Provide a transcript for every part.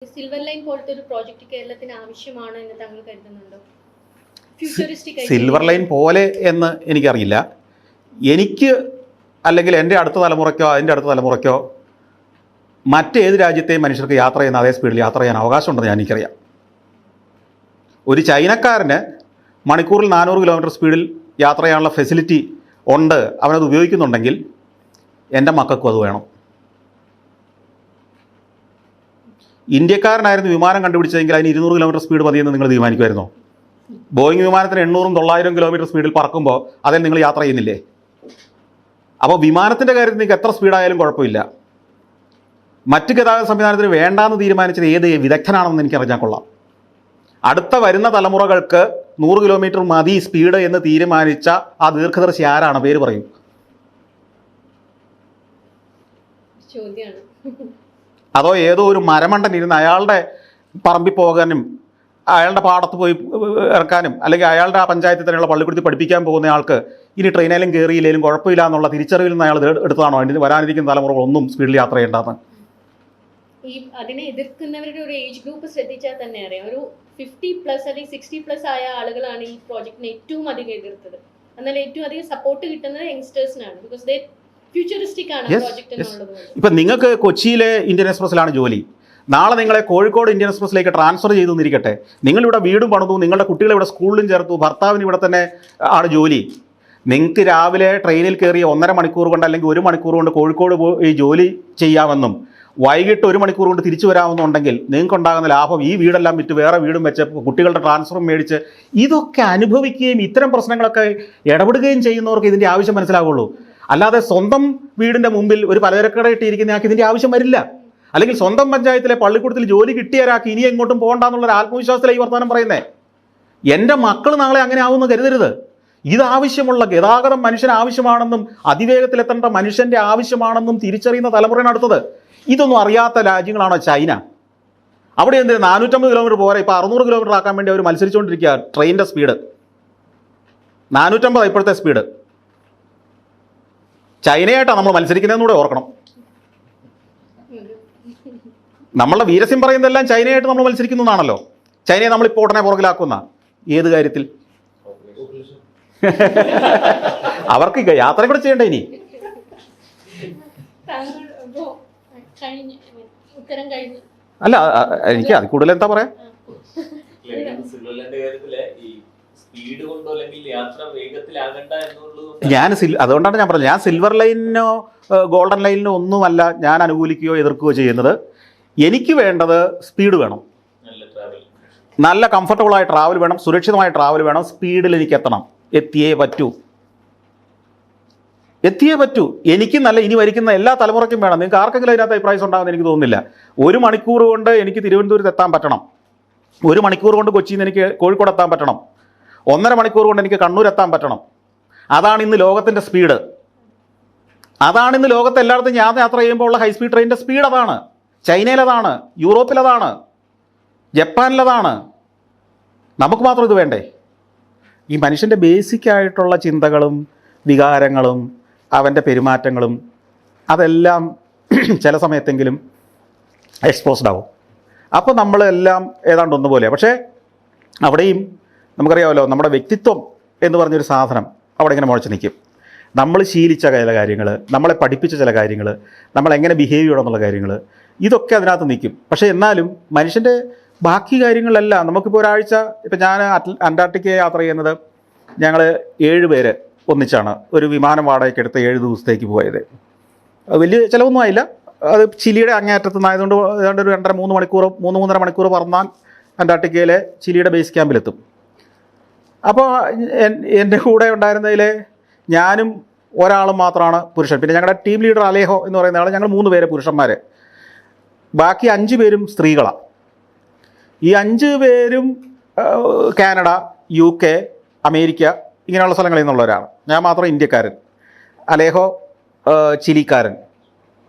Silver line പോലത്തെ ഒരു project കേരളത്തിന് ആവശ്യമാണ് എന്ന് താങ്കൾ കരുതുന്നുണ്ടോ? ഫ്യൂച്ചറിസ്റ്റിക് സിൽവർ ലൈൻ പോലെ എന്ന് എനിക്കറിയില്ല. എനിക്ക് അല്ലെങ്കിൽ എൻ്റെ അടുത്ത തലമുറയ്ക്കോ അതിൻ്റെ അടുത്ത തലമുറയ്ക്കോ മറ്റേത് രാജ്യത്തെയും മനുഷ്യർക്ക് യാത്ര ചെയ്യുന്ന അതേ സ്പീഡിൽ യാത്ര ചെയ്യാൻ അവകാശമുണ്ടെന്ന് എനിക്കറിയാം. ഒരു ചൈനക്കാരന് മണിക്കൂറിൽ 400 കിലോമീറ്റർ സ്പീഡിൽ യാത്ര ചെയ്യാനുള്ള ഫെസിലിറ്റി ഉണ്ട്, അവനത് ഉപയോഗിക്കുന്നുണ്ടെങ്കിൽ എൻ്റെ മക്കൾക്കും അത് വേണം. ഇന്ത്യക്കാരനായിരുന്നു വിമാനം കണ്ടുപിടിച്ചതെങ്കിൽ അതിന് 200 കിലോമീറ്റർ സ്പീഡ് മതിയെന്ന് നിങ്ങൾ തീരുമാനിക്കുമായിരുന്നോ? ബോയിങ് വിമാനത്തിന് 800-900 കിലോമീറ്റർ സ്പീഡിൽ പറക്കുമ്പോൾ അതിൽ നിങ്ങൾ യാത്ര ചെയ്യുന്നില്ലേ? അപ്പോൾ വിമാനത്തിൻ്റെ കാര്യത്തിൽ നിങ്ങൾക്ക് എത്ര സ്പീഡായാലും കുഴപ്പമില്ല. മറ്റ് ഗതാഗത സംവിധാനത്തിന് വേണ്ടാന്ന് തീരുമാനിച്ചത് ഏത് വിദഗ്ധനാണെന്ന് എനിക്കറിഞ്ഞാൽ കൊള്ളാം. അടുത്ത വരുന്ന തലമുറകൾക്ക് 100 കിലോമീറ്റർ മതി സ്പീഡ് എന്ന് തീരുമാനിച്ച ആ ദീർഘദർശി ആരാണ്? പേര് പറയൂ. ചോദ്യമാണ്. അതോ ഏതോ ഒരു മരമണ്ടൻ ഇരുന്ന് അയാളുടെ പറമ്പിൽ പോകാനും അയാളുടെ പാടത്ത് പോയി ഇറക്കാനും അല്ലെങ്കിൽ അയാളുടെ ആ പഞ്ചായത്തിൽ തന്നെയുള്ള പള്ളിക്കൂടത്തിൽ പഠിപ്പിക്കാൻ പോകുന്ന ആൾക്ക് ഇനി ട്രെയിനിലും കയറിയില്ലെങ്കിലും കുഴപ്പമില്ല എന്നുള്ള തിരിച്ചറിവിൽ നിന്ന് അയാൾ എടുത്തതാണോ അതിന് വരാനിരിക്കുന്ന തലമുറകളൊന്നും സ്പീഡിൽ യാത്ര ചെയ്യേണ്ടതെന്ന്? ഈ അതിനെ എതിർക്കുന്നവരുടെ ഒരു ഏജ് ഗ്രൂപ്പ് ശ്രദ്ധിച്ചാൽ തന്നെ അറിയാം. ഒരു 50+ അല്ലെങ്കിൽ 60+ ആയ ആളുകളാണ് ഈ പ്രോജക്റ്റിനെ ഏറ്റവും അധികം എതിർത്തത്. എന്നാൽ ഏറ്റവും അധികം സപ്പോർട്ട് കിട്ടുന്നത് യങ്സ്റ്റേഴ്സിനാണ്. ബിക്കോസ് ദേ ഫ്യൂച്ചറിസ്റ്റിക് ആണ് പ്രോജക്റ്റിനുള്ളത്. ഇപ്പം നിങ്ങൾക്ക് കൊച്ചിയിലെ ഇന്ത്യൻ എക്സ്പ്രസ്സിലാണ് ജോലി, നാളെ നിങ്ങളെ കോഴിക്കോട് ഇന്ത്യൻ എക്സ്പ്രസ്സിലേക്ക് ട്രാൻസ്ഫർ ചെയ്തു എന്നിരിക്കട്ടെ. നിങ്ങളിവിടെ വീടും പണിതു, നിങ്ങളുടെ കുട്ടികളെ ഇവിടെ സ്കൂളിലും ചേർത്തു, ഭർത്താവിന് ഇവിടെ തന്നെ ആണ് ജോലി. നിങ്ങൾക്ക് രാവിലെ ട്രെയിനിൽ കയറി 1.5 മണിക്കൂർ കൊണ്ട് അല്ലെങ്കിൽ 1 മണിക്കൂർ കൊണ്ട് കോഴിക്കോട് പോയി ജോലി ചെയ്യാമെന്നും വൈകിട്ട് 1 മണിക്കൂർ കൊണ്ട് തിരിച്ചു വരാമെന്നുണ്ടെങ്കിൽ നിങ്ങൾക്കുണ്ടാകുന്ന ലാഭം ഈ വീടെല്ലാം വിറ്റ് വേറെ വീടും വെച്ച് കുട്ടികളുടെ ട്രാൻസ്ഫറും മേടിച്ച് ഇതൊക്കെ അനുഭവിക്കുകയും ഇത്തരം പ്രശ്നങ്ങളൊക്കെ ഇടപെടുകയും ചെയ്യുന്നവർക്ക് ഇതിൻ്റെ ആവശ്യം മനസ്സിലാവുള്ളൂ. അല്ലാതെ സ്വന്തം വീടിൻ്റെ മുമ്പിൽ ഒരു പലചരക്കട ഇട്ടിരിക്കുന്നയാൾക്ക് ഇതിൻ്റെ ആവശ്യം വരില്ല. അല്ലെങ്കിൽ സ്വന്തം പഞ്ചായത്തിലെ പള്ളിക്കൂടത്തിൽ ജോലി കിട്ടിയൊരാൾക്ക് ഇനി എങ്ങോട്ടും പോകണ്ടെന്നുള്ളൊരു ആത്മവിശ്വാസത്തിലെ ഈ വർത്തമാനം പറയുന്നേ. എൻ്റെ മക്കൾ നാളെ അങ്ങനെ ആവുമെന്ന് കരുതരുത്. ഇതാവശ്യമുള്ള ഗതാഗതം മനുഷ്യന് ആവശ്യമാണെന്നും അതിവേഗത്തിലെത്തേണ്ട മനുഷ്യൻ്റെ ആവശ്യമാണെന്നും തിരിച്ചറിയുന്ന തലമുറയാണ് അടുത്തത്. ഇതൊന്നും അറിയാത്ത രാജ്യങ്ങളാണോ ചൈന? അവിടെ എന്ത് 450 കിലോമീറ്റർ പോരാ, ഇപ്പോൾ 600 കിലോമീറ്റർ ആക്കാൻ വേണ്ടി അവർ മത്സരിച്ചുകൊണ്ടിരിക്കുക. ട്രെയിനിൻ്റെ സ്പീഡ് 450 ഇപ്പോഴത്തെ സ്പീഡ്. ചൈനയായിട്ടാണ് നമ്മൾ മത്സരിക്കുന്നതെന്നൂടെ ഓർക്കണം. നമ്മളുടെ വീരസ്യം പറയുന്നതെല്ലാം ചൈനയായിട്ട് നമ്മൾ മത്സരിക്കുന്നതാണല്ലോ. ചൈനയെ നമ്മളിപ്പോൾ ഉടനെ പുറകിലാക്കുന്ന ഏത് കാര്യത്തിൽ? അവർക്ക് യാത്ര കൂടെ ചെയ്യണ്ടേ ഇനി? അല്ല, എനിക്ക് അത് കൂടുതൽ എന്താ പറയാ, അതുകൊണ്ടാണ് ഞാൻ പറഞ്ഞത്, ഞാൻ സിൽവർ ലൈനിനോ ഗോൾഡൻ ലൈനിനോ ഒന്നുമല്ല ഞാൻ അനുകൂലിക്കുകയോ എതിർക്കുകയോ ചെയ്യുന്നത്. എനിക്ക് വേണ്ടത് സ്പീഡ് വേണം, നല്ല കംഫർട്ടബിളായ ട്രാവൽ വേണം, സുരക്ഷിതമായ ട്രാവൽ വേണം. സ്പീഡിൽ എനിക്ക് എത്തണം, എത്തിയേ പറ്റൂ. എനിക്ക് നല്ല ഇനി വരിക്കുന്ന എല്ലാ തലമുറയ്ക്കും വേണം. നിങ്ങൾക്ക് ആർക്കെങ്കിലും അതിനകത്ത് അഭിപ്രായം ഉണ്ടാകുമെന്ന് എനിക്ക് തോന്നുന്നില്ല. 1 മണിക്കൂർ കൊണ്ട് എനിക്ക് തിരുവനന്തപുരത്ത് എത്താൻ പറ്റണം, 1 മണിക്കൂർ കൊണ്ട് കൊച്ചിയിൽ നിന്ന് എനിക്ക് കോഴിക്കോട് എത്താൻ പറ്റണം, 1.5 മണിക്കൂർ കൊണ്ട് എനിക്ക് കണ്ണൂർ എത്താൻ പറ്റണം. അതാണ് ഇന്ന് ലോകത്തിൻ്റെ സ്പീഡ്. അതാണ് ഇന്ന് ലോകത്ത് എല്ലായിടത്തും ഞാൻ യാത്ര ചെയ്യുമ്പോൾ ഉള്ള ഹൈസ്പീഡ് ട്രെയിനിൻ്റെ സ്പീഡ്. അതാണ് ചൈനയിലതാണ്, യൂറോപ്പിലതാണ്, ജപ്പാനിലതാണ്. നമുക്ക് മാത്രം ഇത് വേണ്ടേ? ഈ മനുഷ്യൻ്റെ ബേസിക്കായിട്ടുള്ള ചിന്തകളും വികാരങ്ങളും അവൻ്റെ പെരുമാറ്റങ്ങളും അതെല്ലാം ചില സമയത്തെങ്കിലും എക്സ്പോസ്ഡ് ആവും. അപ്പോൾ നമ്മളെല്ലാം ഏതാണ്ട് ഒന്നുപോലെയാണ്. പക്ഷേ അവിടെയും നമുക്കറിയാമല്ലോ, നമ്മുടെ വ്യക്തിത്വം എന്ന് പറഞ്ഞൊരു സാധനം അവിടെ ഇങ്ങനെ മുളച്ച് നിൽക്കും. നമ്മൾ ശീലിച്ച ചില കാര്യങ്ങൾ, നമ്മളെ പഠിപ്പിച്ച ചില കാര്യങ്ങൾ, നമ്മളെങ്ങനെ ബിഹേവ് ചെയ്യണം എന്നുള്ള കാര്യങ്ങൾ, ഇതൊക്കെ അതിനകത്ത് നിൽക്കും. പക്ഷേ എന്നാലും മനുഷ്യൻ്റെ ബാക്കി കാര്യങ്ങളെല്ലാം നമുക്കിപ്പോൾ ഒരാഴ്ച, ഇപ്പം ഞാൻ അന്റാർട്ടിക്ക യാത്ര ചെയ്യുന്നത് ഞങ്ങൾ 7 പേര് ഒന്നിച്ചാണ് ഒരു വിമാനം വാടകയ്ക്ക് എടുത്ത് 7 ദിവസത്തേക്ക് പോയത്. വലിയ ചിലവൊന്നും ആയില്ല. അത് ചിലിയുടെ അങ്ങേയറ്റത്തു നിന്നായതുകൊണ്ട് ഏതാണ്ട് ഒരു 2.5-3 മണിക്കൂർ 3-3.5 മണിക്കൂർ പറന്നാൽ അന്റാർട്ടിക്കയിലെ ചിലിയുടെ ബേസ് ക്യാമ്പിലെത്തും. അപ്പോൾ എൻ്റെ കൂടെ ഉണ്ടായിരുന്നതിൽ ഞാനും ഒരാളും മാത്രമാണ് പുരുഷൻ. പിന്നെ ഞങ്ങളുടെ ടീം ലീഡർ അലേഹോ എന്ന് പറയുന്ന ആൾ, ഞങ്ങൾ 3 പേര് പുരുഷന്മാർ, ബാക്കി 5 പേരും സ്ത്രീകളാണ്. ഈ 5 പേരും കാനഡ, UK, അമേരിക്ക ഇങ്ങനെയുള്ള സ്ഥലങ്ങളിൽ നിന്നുള്ളവരാണ്. ഞാൻ മാത്രം ഇന്ത്യക്കാരൻ, അലേഹോ ചിലിക്കാരൻ.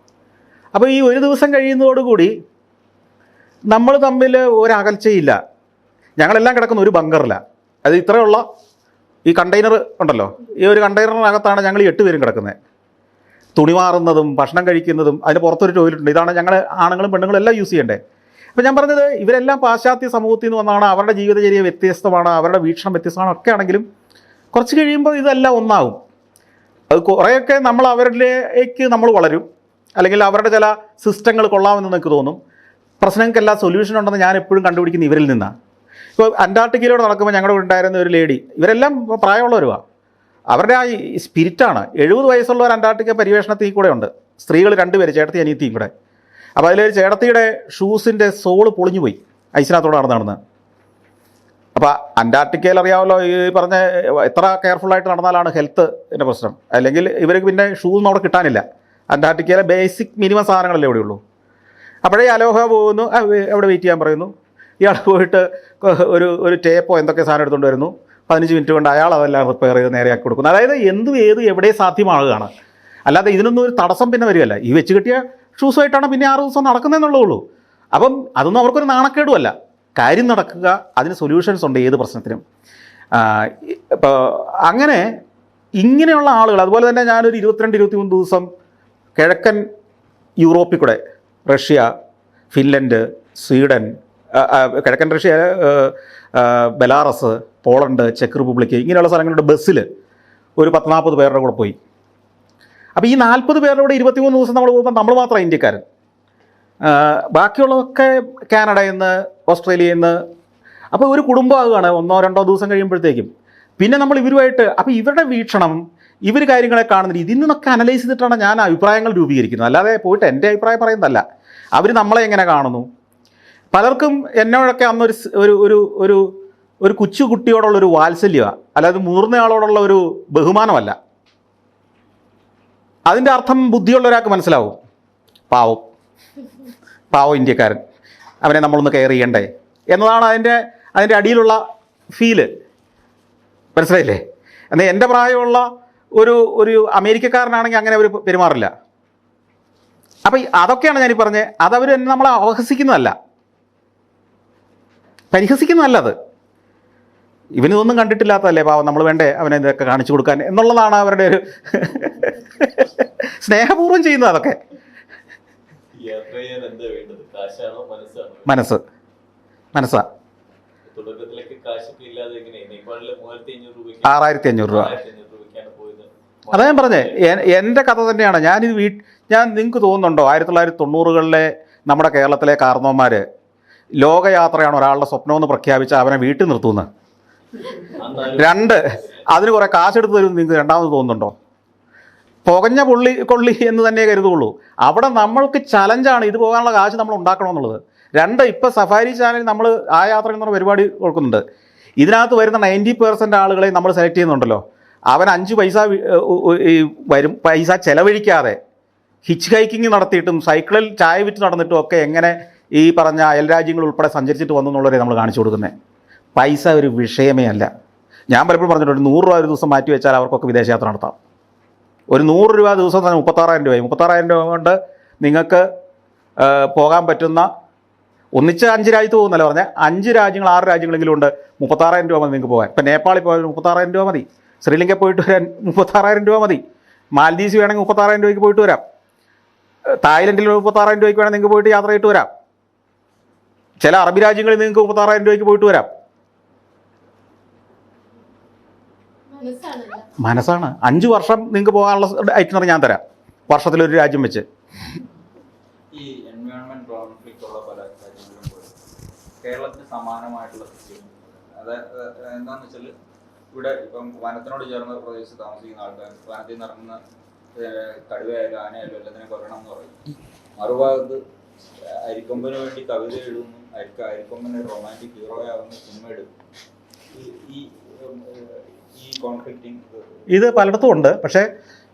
അപ്പോൾ ഈ ഒരു ദിവസം കഴിയുന്നതോടുകൂടി നമ്മൾ തമ്മിൽ ഒരകൽച്ചയില്ല. ഞങ്ങളെല്ലാം കിടക്കുന്ന ഒരു ബങ്കറിലാണ്. അത് ഇത്രയുള്ള ഈ കണ്ടെയ്നർ ഉണ്ടല്ലോ, ഈ ഒരു കണ്ടെയ്നറിനകത്താണ് ഞങ്ങൾ 8 പേരും കിടക്കുന്നത്. തുണി മാറുന്നതും ഭക്ഷണം കഴിക്കുന്നതും അതിന് പുറത്തൊരു ടോയ്ലറ്റ് ഉണ്ട്. ഇതാണ് ഞങ്ങൾ ആണുങ്ങളും പെണ്ണുങ്ങളും എല്ലാം യൂസ് ചെയ്യണ്ടേ. അപ്പോൾ ഞാൻ പറഞ്ഞത് ഇവരെല്ലാം പാശ്ചാത്യ സമൂഹത്തിൽ നിന്ന് വന്നതാണ്, അവരുടെ ജീവിതചര്യ വ്യത്യസ്തമാണ്, അവരുടെ വീക്ഷണം വ്യത്യസ്തമാണ്, ഒക്കെ ആണെങ്കിലും കുറച്ച് കഴിയുമ്പോൾ ഇതെല്ലാം ഒന്നാകും. അത് കുറേയൊക്കെ നമ്മൾ അവരിലേക്ക് നമ്മൾ വളരും, അല്ലെങ്കിൽ അവരുടെ ചില സിസ്റ്റങ്ങൾ കൊള്ളാമെന്ന് എനിക്ക് തോന്നും. പ്രശ്നങ്ങൾക്കെല്ലാം സൊല്യൂഷൻ ഉണ്ടെന്ന് ഞാൻ എപ്പോഴും കണ്ടുപിടിക്കുന്ന ഇവരിൽ നിന്നാണ്. ഇപ്പോൾ അന്റാർട്ടിക്കയിലൂടെ നടക്കുമ്പോൾ ഞങ്ങളുടെ ഉണ്ടായിരുന്ന ഒരു ലേഡി, ഇവരെല്ലാം പ്രായമുള്ളവരുമാണ്, അവരുടെ ആ സ്പിരിറ്റാണ്. 70 വയസ്സുള്ള ഒരു അന്റാർട്ടിക്ക പര്യവേഷണത്തിൽ കൂടെ ഉണ്ട്, സ്ത്രീകൾ 2 പേര്, ചേട്ടത്തി അനിയത്തിയും കൂടെ. അപ്പോൾ അതിലൊരു ചേട്ടത്തിയുടെ ഷൂസിൻ്റെ സോള് പൊളിഞ്ഞു പോയി ഐസിനകത്തോടെ നടന്ന്. അപ്പോൾ അന്റാർട്ടിക്കയിൽ അറിയാമല്ലോ, ഈ പറഞ്ഞ എത്ര കെയർഫുള്ളായിട്ട് നടന്നാലാണ് ഹെൽത്തിൻ്റെ പ്രശ്നം. അല്ലെങ്കിൽ ഇവർക്ക് പിന്നെ ഷൂസൊന്നും അവിടെ കിട്ടാനില്ല. അന്റാർട്ടിക്കയിലെ ബേസിക് മിനിമം സാധനങ്ങളല്ലേ എവിടെയുള്ളൂ. അപ്പോഴേ അലോഹ പോകുന്നു, അവിടെ വെയിറ്റ് ചെയ്യാൻ പറയുന്നു. ഇയാൾ പോയിട്ട് ഒരു ടേപ്പോ എന്തൊക്കെ സാധനം എടുത്തുകൊണ്ട് വരുന്നു. 15 മിനിറ്റ് കൊണ്ട് അയാൾ അതെല്ലാം റിപ്പയർ ചെയ്ത് നേരെയാക്കി കൊടുക്കുന്നു. അതായത് എന്തും ഏതും എവിടെ സാധ്യമാകുകയാണ്. അല്ലാതെ ഇതിനൊന്നും ഒരു തടസ്സം പിന്നെ വരികയല്ല. ഈ വെച്ച് കിട്ടിയ ഷൂസുമായിട്ടാണ് പിന്നെ 6 ദിവസം നടക്കുന്നതെന്നുള്ളൂ. അപ്പം അതൊന്നും അവർക്കൊരു നാണക്കേടുമല്ല. കാര്യം നടക്കുക, അതിന് സൊല്യൂഷൻസ് ഉണ്ട് ഏത് പ്രശ്നത്തിനും. ഇപ്പോൾ അങ്ങനെ ഇങ്ങനെയുള്ള ആളുകൾ, അതുപോലെ തന്നെ ഞാനൊരു 22-23 ദിവസം കിഴക്കൻ യൂറോപ്പിൽ കൂടെ, റഷ്യ, ഫിൻലൻഡ്, സ്വീഡൻ, കിഴക്കൻ Russia, Belarus, Poland, check republic, ഇങ്ങനെയുള്ള സ്ഥലങ്ങളുടെ ബസ്സിൽ ഒരു 10-40 പേരുടെ കൂടെ പോയി. അപ്പോൾ ഈ 40 പേരുടെ കൂടെ 23 ദിവസം നമ്മൾ പോകുമ്പോൾ നമ്മൾ മാത്രമാണ് ഇന്ത്യക്കാരൻ. ബാക്കിയുള്ളതൊക്കെ കാനഡയിൽ നിന്ന്, ഓസ്ട്രേലിയയിൽ നിന്ന്. അപ്പോൾ ഒരു കുടുംബമാകുകയാണ് 1-2 ദിവസം കഴിയുമ്പോഴത്തേക്കും. പിന്നെ നമ്മൾ ഇവരുമായിട്ട്, അപ്പോൾ ഇവരുടെ വീക്ഷണം, ഇവർ കാര്യങ്ങളെ കാണുന്നില്ല. ഇതിൽ നിന്നൊക്കെ അനലൈസ് ചെയ്തിട്ടാണ് ഞാൻ അഭിപ്രായങ്ങൾ രൂപീകരിക്കുന്നത്. അല്ലാതെ പോയിട്ട് എൻ്റെ അഭിപ്രായം പറയുന്നതല്ല. അവർ നമ്മളെ എങ്ങനെ കാണുന്നു. പലർക്കും എന്നോടൊക്കെ അന്നൊരു ഒരു ഒരു കൊച്ചു കുട്ടിയോടുള്ളൊരു വാത്സല്യമാണ്, അല്ലാതെ മുതിർന്നയാളോടുള്ള ഒരു ബഹുമാനമല്ല. അതിൻ്റെ അർത്ഥം ബുദ്ധിയുള്ള ഒരാൾക്ക് മനസ്സിലാവും. പാവം ഇന്ത്യക്കാരൻ, അവനെ നമ്മളൊന്ന് കെയർ ചെയ്യണ്ടേ എന്നതാണ് അതിൻ്റെ അടിയിലുള്ള ഫീല്. മനസ്സിലായില്ലേ? എന്നാൽ എൻ്റെ പ്രായമുള്ള ഒരു അമേരിക്കക്കാരനാണെങ്കിൽ അങ്ങനെ അവർ പെരുമാറില്ല. അപ്പോൾ അതൊക്കെയാണ് ഞാനീ പറഞ്ഞത്. അതവർ നമ്മളെ അപഹസിക്കുന്നതല്ല, പരിഹസിക്കുന്നതല്ല. അത് ഇവനിതൊന്നും കണ്ടിട്ടില്ലാത്തതല്ലേ പാവം, നമ്മൾ വേണ്ടേ അവനെ ഇതൊക്കെ കാണിച്ചു കൊടുക്കാൻ എന്നുള്ളതാണ് അവരുടെ ഒരു സ്നേഹപൂർവ്വം ചെയ്യുന്നത്. അതൊക്കെ മനസ്സാ. 6500 രൂപ. അതാ ഞാൻ പറഞ്ഞേ, എൻ്റെ കഥ തന്നെയാണ്. ഞാൻ നിങ്ങൾക്ക് തോന്നുന്നുണ്ടോ 1990-കളിലെ നമ്മുടെ കേരളത്തിലെ കാർന്നോന്മാർ ലോകയാത്രയാണ് ഒരാളുടെ സ്വപ്നമെന്ന് പ്രഖ്യാപിച്ച അവനെ വീട്ടിൽ നിർത്തുന്നത്? 2, അതിന് കുറേ കാശെടുത്ത് തരും നിങ്ങൾക്ക് രണ്ടാമത് തോന്നുന്നുണ്ടോ? പുകഞ്ഞ കൊള്ളി എന്ന് തന്നെ കരുതുള്ളൂ. അവിടെ നമ്മൾക്ക് ചലഞ്ചാണ് ഇത് പോകാനുള്ള കാശ് നമ്മൾ ഉണ്ടാക്കണമെന്നുള്ളത്. 2, ഇപ്പോൾ സഫാരി ചാനൽ നമ്മൾ ആ യാത്ര എന്നുള്ള പരിപാടി കൊടുക്കുന്നുണ്ട്. ഇതിനകത്ത് വരുന്ന 90% ആളുകളെ നമ്മൾ സെലക്ട് ചെയ്യുന്നുണ്ടല്ലോ, അവൻ 5 പൈസ ചിലവഴിക്കാതെ ഹിച്ച് ഹൈക്കിങ് നടത്തിയിട്ടും സൈക്കിളിൽ ചായ വിറ്റ് നടന്നിട്ടും ഒക്കെ എങ്ങനെ ഈ പറഞ്ഞ അയൽ രാജ്യങ്ങൾ ഉൾപ്പെടെ സഞ്ചരിച്ചിട്ട് വന്നു എന്നുള്ളവരെ നമ്മൾ കാണിച്ചു കൊടുക്കുന്നത്. പൈസ ഒരു വിഷയമേ അല്ല. ഞാൻ പലപ്പോഴും പറഞ്ഞിട്ടുണ്ട്, 100 രൂപ ഒരു ദിവസം മാറ്റി വെച്ചാൽ അവർക്കൊക്കെ വിദേശയാത്ര നടത്താം. ഒരു 100 രൂപ ദിവസം തന്നെ 36,000 രൂപയായി. 36,000 രൂപ കൊണ്ട് നിങ്ങൾക്ക് പോകാൻ പറ്റുന്ന, ഒന്നിച്ച് 5 രാജ്യത്ത് പോകുന്നല്ല പറഞ്ഞാൽ, 5 രാജ്യങ്ങൾ 6 രാജ്യങ്ങളെങ്കിലും ഉണ്ട്. 36,000 രൂപ മതി നിങ്ങൾക്ക് പോകാൻ. ഇപ്പം നേപ്പാളിൽ പോയാൽ 36,000 രൂപ മതി. ശ്രീലങ്ക പോയിട്ട് വരാൻ 36,000 രൂപ മതി. മാൽദീവ്സ് വേണമെങ്കിൽ 36,000 രൂപയ്ക്ക് പോയിട്ട് വരാം. തായ്ലൻഡിൽ 36,000 രൂപയ്ക്ക് വേണമെങ്കിൽ നിങ്ങൾക്ക് പോയിട്ട് യാത്ര ചെയ്തിട്ട് വരാം. ചില അറബി രാജ്യങ്ങളിൽ നിങ്ങൾക്ക് 36,000 രൂപയ്ക്ക് പോയിട്ട് വരാം. മനസ്സാണ്. 5 വർഷം നിങ്ങൾക്ക് പോകാനുള്ള ഐറ്റിനറി ഞാൻ തരാം, വർഷത്തിലൊരു രാജ്യം വെച്ച്. ഈ എൻവയോൺമെന്റ് കോൺഫ്ലിക്റ്റ് ഉള്ള പല രാജ്യങ്ങളിലും പോയി കേരളത്തിന് സമാനമായിട്ടുള്ള സിസ്റ്റം. എന്താണെന്ന് വെച്ചാൽ, ഇവിടെ ഇപ്പം വനത്തിനോട് ചേർന്ന പ്രദേശത്ത് താമസിക്കുന്ന ആൾക്കാർ വനത്തിൽ നിന്ന് ഇറങ്ങുന്ന കടുവയായാലും ആനയായാലും എല്ലാത്തിനെ കൊല്ലണം എന്ന് പറയും. മറുഭാഗത്ത് അരിക്കൊമ്പന് വേണ്ടി കവിത എഴുതുന്നു, അരിക്കൊമ്പന് റൊമാൻറ്റിക് ഹീറോയാവുന്ന സിനിമ എടുക്കും. ഈ കോൺഫ്ലിക്റ്റിംഗ് ഇത് പലയിടത്തും ഉണ്ട്. പക്ഷേ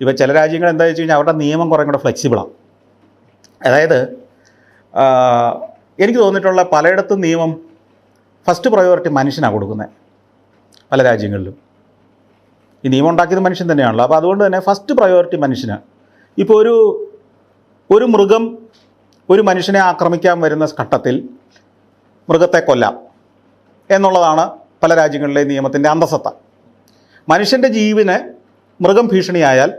ഇപ്പോൾ ചില രാജ്യങ്ങൾ എന്താ വെച്ച് കഴിഞ്ഞാൽ അവരുടെ നിയമം കുറേ കൂടെ ഫ്ലെക്സിബിളാണ്. അതായത് എനിക്ക് തോന്നിയിട്ടുള്ള പലയിടത്തും നിയമം ഫസ്റ്റ് പ്രയോറിറ്റി മനുഷ്യനാണ് കൊടുക്കുന്നത്. പല രാജ്യങ്ങളിലും ഈ നിയമം ഉണ്ടാക്കിയത് മനുഷ്യൻ തന്നെയാണല്ലോ. അപ്പോൾ അതുകൊണ്ട് തന്നെ ഫസ്റ്റ് പ്രയോറിറ്റി മനുഷ്യനാണ്. ഇപ്പോൾ ഒരു മൃഗം ഒരു മനുഷ്യനെ ആക്രമിക്കാൻ വരുന്ന ഘട്ടത്തിൽ മൃഗത്തെ കൊല്ലാം എന്നുള്ളതാണ് പല രാജ്യങ്ങളിലെ നിയമത്തിൻ്റെ അന്തസത്ത. മനുഷ്യൻ്റെ ജീവന് മൃഗം ഭീഷണിയായാൽ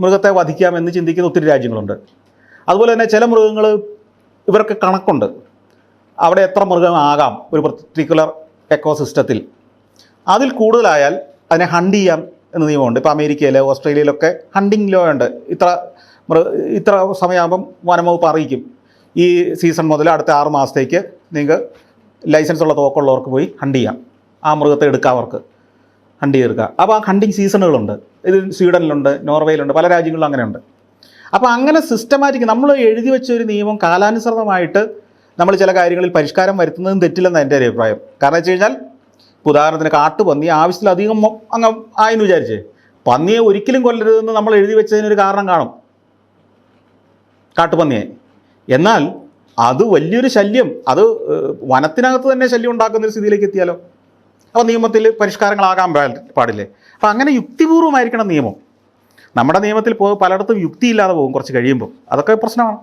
മൃഗത്തെ വധിക്കാമെന്ന് ചിന്തിക്കുന്ന ഒത്തിരി രാജ്യങ്ങളുണ്ട്. അതുപോലെ തന്നെ ചില മൃഗങ്ങൾ ഇവർക്ക് കണക്കുണ്ട്. അവിടെ എത്ര മൃഗമാകാം ഒരു പർട്ടിക്കുലർ എക്കോസിസ്റ്റത്തിൽ. അതിൽ കൂടുതലായാൽ അതിനെ ഹണ്ട് ചെയ്യാം എന്ന നിയമമുണ്ട്. ഇപ്പോൾ അമേരിക്കയിൽ, ഓസ്ട്രേലിയയിലൊക്കെ ഹണ്ടിങ് ലോ ഉണ്ട്. ഇത്ര സമയമാകുമ്പം വനംവകുപ്പ് അറിയിക്കും, ഈ സീസൺ മുതൽ അടുത്ത 6 മാസത്തേക്ക് നിങ്ങൾക്ക് ലൈസൻസ് ഉള്ള തോക്കുള്ളവർക്ക് പോയി ഹണ്ട് ചെയ്യാം, ആ മൃഗത്തെ എടുക്കാം, അവർക്ക് ഹണ്ട് ചെയ്തെടുക്കുക. അപ്പോൾ ആ ഹണ്ടിങ് സീസണുകളുണ്ട്. ഇത് സ്വീഡനിലുണ്ട്, നോർവേയിലുണ്ട്, പല രാജ്യങ്ങളിലും അങ്ങനെയുണ്ട്. അപ്പോൾ അങ്ങനെ സിസ്റ്റമാറ്റിക് നമ്മൾ എഴുതി വെച്ച ഒരു നിയമം കാലാനുസൃതമായിട്ട് നമ്മൾ ചില കാര്യങ്ങളിൽ പരിഷ്കാരം വരുത്തുന്നതും തെറ്റില്ലെന്ന് എൻ്റെ ഒരു അഭിപ്രായം. കാരണം വെച്ച് കഴിഞ്ഞാൽ ഉദാഹരണത്തിന് കാട്ടുപന്നി ആവശ്യത്തിലധികം അങ്ങ് ആയെന്ന് വിചാരിച്ചേ, പന്നിയെ ഒരിക്കലും കൊല്ലരുതെന്ന് നമ്മൾ എഴുതി വെച്ചതിനൊരു കാരണം കാണും, കാട്ടുപന്നിയെ. എന്നാൽ അത് വലിയൊരു ശല്യം, അത് വനത്തിനകത്ത് തന്നെ ശല്യം ഉണ്ടാക്കുന്നൊരു സ്ഥിതിയിലേക്ക് എത്തിയാലോ? അപ്പോൾ നിയമത്തിൽ പരിഷ്കാരങ്ങളാകാൻ പാടില്ലേ? അപ്പോൾ അങ്ങനെ യുക്തിപൂർവ്വമായിരിക്കണം നിയമം. നമ്മുടെ നിയമത്തിൽ പലയിടത്തും യുക്തിയില്ലാതെ പോകും കുറച്ച് കഴിയുമ്പോൾ, അതൊക്കെ പ്രശ്നമാണ്.